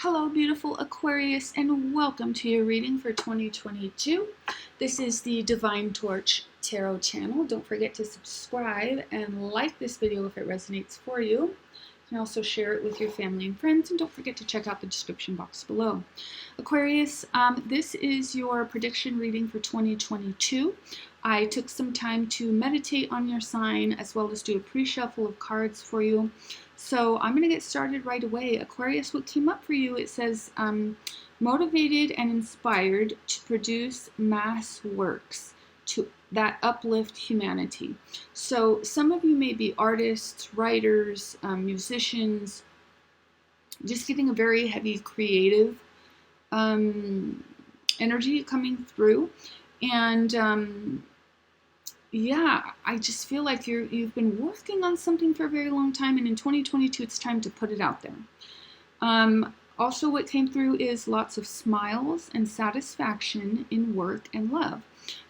Hello, beautiful Aquarius, and welcome to your reading for 2022. This is the Divine Torch Tarot channel. Don't forget to subscribe and like this video if it resonates for you. You can also share it with your family and friends, and don't forget to check out the description box below. Aquarius, this is your prediction reading for 2022. I took some time to meditate on your sign as well as do a pre-shuffle of cards for you. So I'm going to get started right away. Aquarius, what came up for you, it says motivated and inspired to produce mass works that uplift humanity. So some of you may be artists, writers, musicians, just getting a very heavy creative energy coming through. And yeah, I just feel like you've been working on something for a very long time, and in 2022 it's time to put it out there. Also, what came through is lots of smiles and satisfaction in work and love.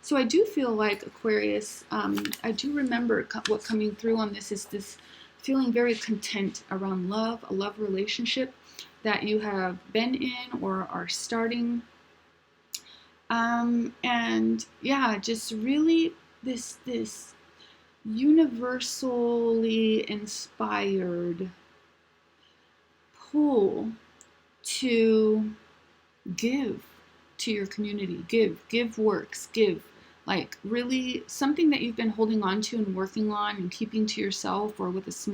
So I do feel like, Aquarius, I do remember what coming through on this is this feeling very content around love, a love relationship that you have been in or are starting. And yeah, just really this universally inspired pull to give to your community, give works, give, like really something that you've been holding on to and working on and keeping to yourself or with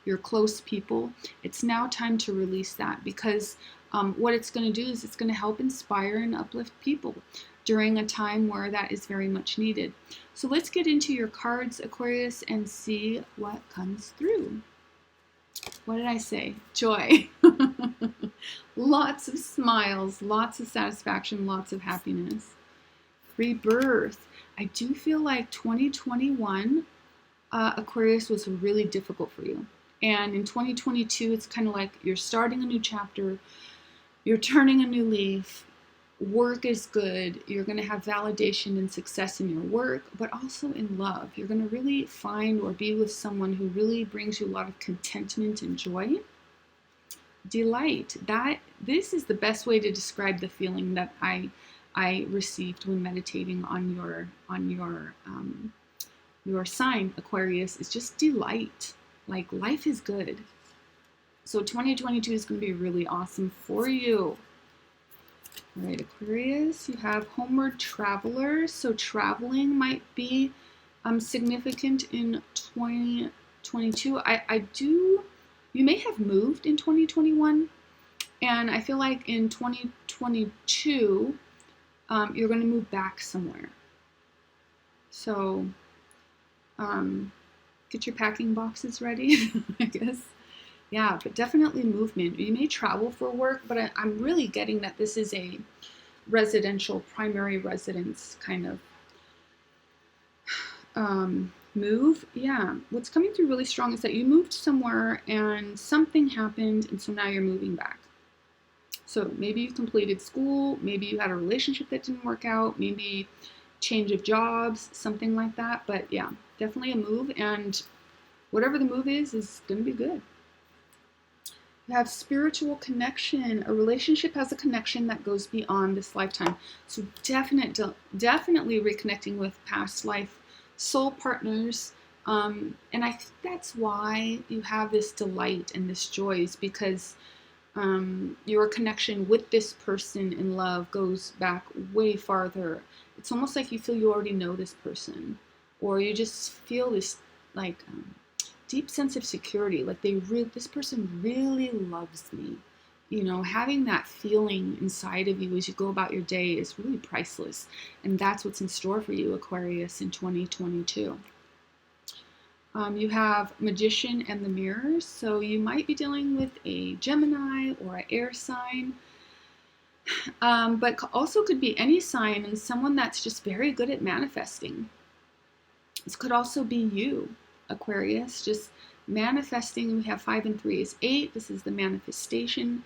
your close people. It's now time to release that, because what it's going to do is it's going to help inspire and uplift people during a time where that is very much needed. So let's get into your cards, Aquarius, and see what comes through. What did I say? Joy. Lots of smiles, lots of satisfaction, lots of happiness. Rebirth. I do feel like 2021, Aquarius, was really difficult for you. And in 2022, it's kind of like you're starting a new chapter, you're turning a new leaf. Work is good. You're going to have validation and success in your work, but also in love. You're going to really find or be with someone who really brings you a lot of contentment and joy. Delight. This is the best way to describe the feeling that I received when meditating on your sign, Aquarius. Is just delight. Like, life is good. So 2022 is going to be really awesome for you. All right, Aquarius, you have homeward traveler. So traveling might be significant in 2022. You may have moved in 2021, and I feel like in 2022, you're going to move back somewhere. So get your packing boxes ready, I guess. Yeah, but definitely movement. You may travel for work, but I'm really getting that this is a residential, primary residence kind of move. Yeah, what's coming through really strong is that you moved somewhere and something happened, and so now you're moving back. So maybe you completed school, maybe you had a relationship that didn't work out, maybe change of jobs, something like that. But yeah, definitely a move, and whatever the move is going to be good. You have spiritual connection. A relationship has a connection that goes beyond this lifetime. So definitely reconnecting with past life soul partners. And I think that's why you have this delight and this joy, is because your connection with this person in love goes back way farther. It's almost like you feel you already know this person, or you just feel this like deep sense of security, like this person really loves me. You know, having that feeling inside of you as you go about your day is really priceless, and that's what's in store for you, Aquarius, in 2022. You have Magician and the Mirror, so you might be dealing with a Gemini or an air sign, but also could be any sign, and someone that's just very good at manifesting. This could also be you, Aquarius, just manifesting. We have 5 and 3 is 8. This is the manifestation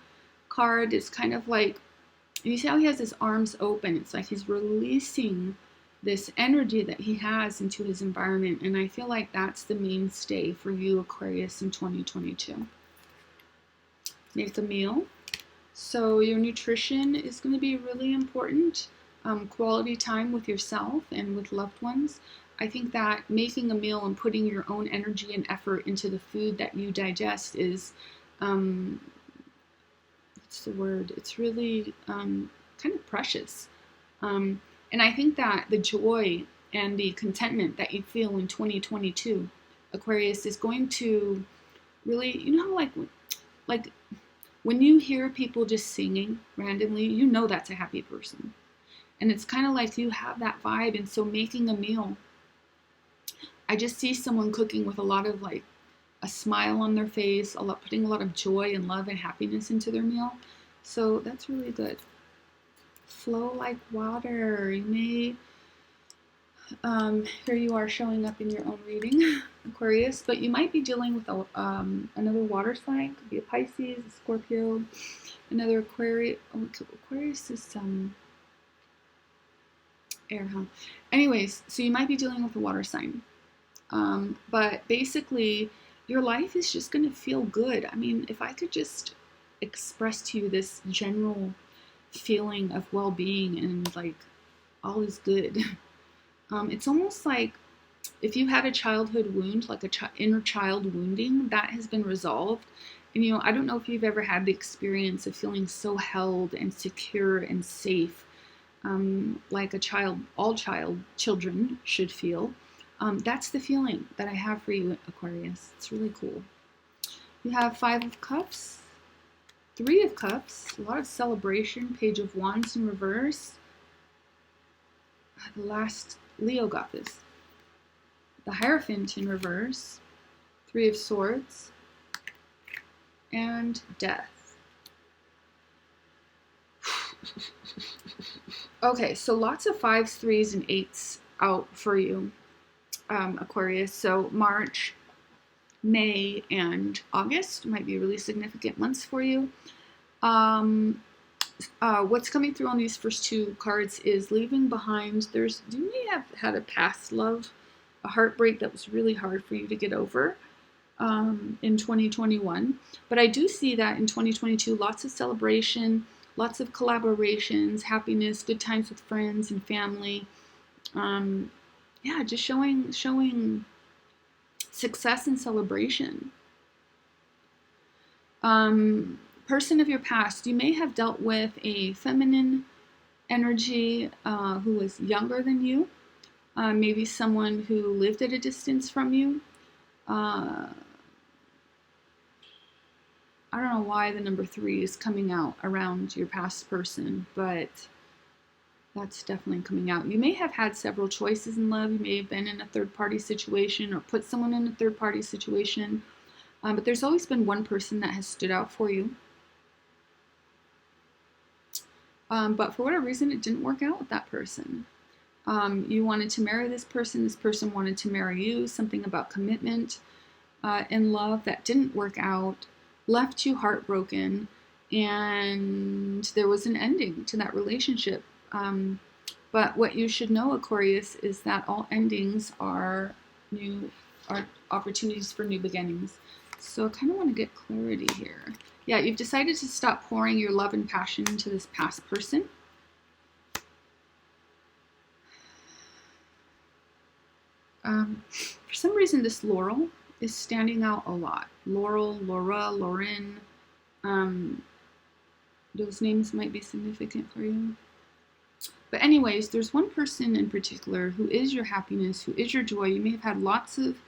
card. It's kind of like, you see how he has his arms open. It's like he's releasing this energy that he has into his environment, and I feel like that's the mainstay for you, Aquarius, in 2022. Make a meal. So your nutrition is going to be really important. Quality time with yourself and with loved ones. I think that making a meal and putting your own energy and effort into the food that you digest is, what's the word? It's really kind of precious. And I think that the joy and the contentment that you feel in 2022, Aquarius, is going to really, you know, like when you hear people just singing randomly, you know that's a happy person. And it's kind of like you have that vibe. And so making a meal, I just see someone cooking with a lot of like a smile on their face, putting a lot of joy and love and happiness into their meal. So that's really good. Flow like water. You may, here you are showing up in your own reading, Aquarius, but you might be dealing with another water sign. Could be a Pisces, a Scorpio, another Aquarius. Oh, Aquarius is air, huh? Anyways, so you might be dealing with a water sign. But basically, your life is just going to feel good. I mean, if I could just express to you this general feeling of well-being and like all is good. It's almost like if you had a childhood wound, like a inner child wounding, that has been resolved. And you know, I don't know if you've ever had the experience of feeling so held and secure and safe, like all children should feel. That's the feeling that I have for you, Aquarius. It's really cool. You have 5 of Cups, 3 of Cups, a lot of celebration, Page of Wands in reverse. The last Leo got this. The Hierophant in reverse, 3 of Swords, and Death. Okay, so lots of 5s, 3s, and 8s out for you, Aquarius. So March, May, and August might be really significant months for you. What's coming through on these first 2 cards is leaving behind. You may have had a past love, a heartbreak that was really hard for you to get over in 2021. But I do see that in 2022, lots of celebration, lots of collaborations, happiness, good times with friends and family. Yeah, just showing success and celebration. Person of your past, you may have dealt with a feminine energy who was younger than you, maybe someone who lived at a distance from you. I don't know why the number 3 is coming out around your past person, but that's definitely coming out. You may have had several choices in love. You may have been in a third-party situation or put someone in a third-party situation, but there's always been one person that has stood out for you. But for whatever reason, it didn't work out with that person. You wanted to marry this person wanted to marry you, something about commitment and love that didn't work out, left you heartbroken, and there was an ending to that relationship. But what you should know, Aquarius, is that all endings are opportunities for new beginnings. So I kind of want to get clarity here. Yeah, you've decided to stop pouring your love and passion into this past person. For some reason, this Laurel is standing out a lot. Laurel, Laura, Lauren. Those names might be significant for you. But anyways, there's one person in particular who is your happiness, who is your joy. You may have had lots of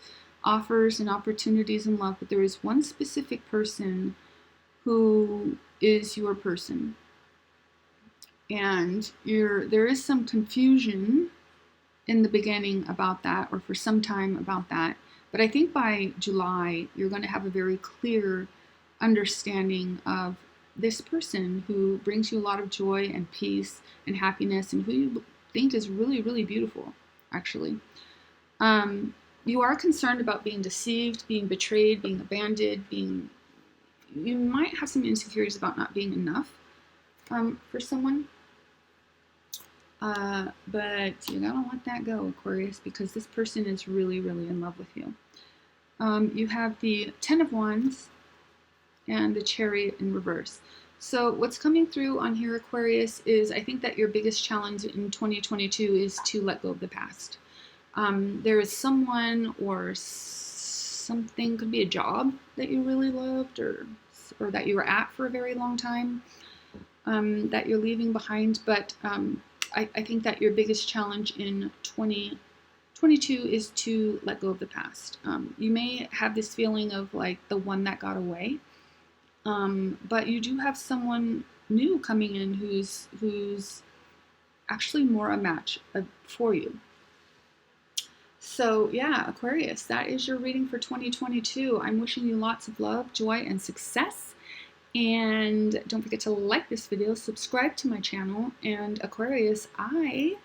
offers and opportunities in love, but there is one specific person who is your person. And there is some confusion in the beginning about that, or for some time about that. But I think by July, you're going to have a very clear understanding of this person who brings you a lot of joy and peace and happiness, and who you think is really, really beautiful, actually. You are concerned about being deceived, being betrayed, being abandoned, you might have some insecurities about not being enough for someone. But you gotta let that go, Aquarius, because this person is really, really in love with you. You have the 10 of Wands and the Chariot in reverse. So what's coming through on here, Aquarius, is I think that your biggest challenge in 2022 is to let go of the past. There is someone or something, could be a job that you really loved or that you were at for a very long time, that you're leaving behind. But I think that your biggest challenge in 2022 is to let go of the past. You may have this feeling of like the one that got away, but you do have someone new coming in who's actually more a match for you. So yeah, Aquarius, that is your reading for 2022. I'm wishing you lots of love, joy, and success. And don't forget to like this video, subscribe to my channel, and Aquarius, I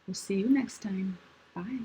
will see you next time. Bye.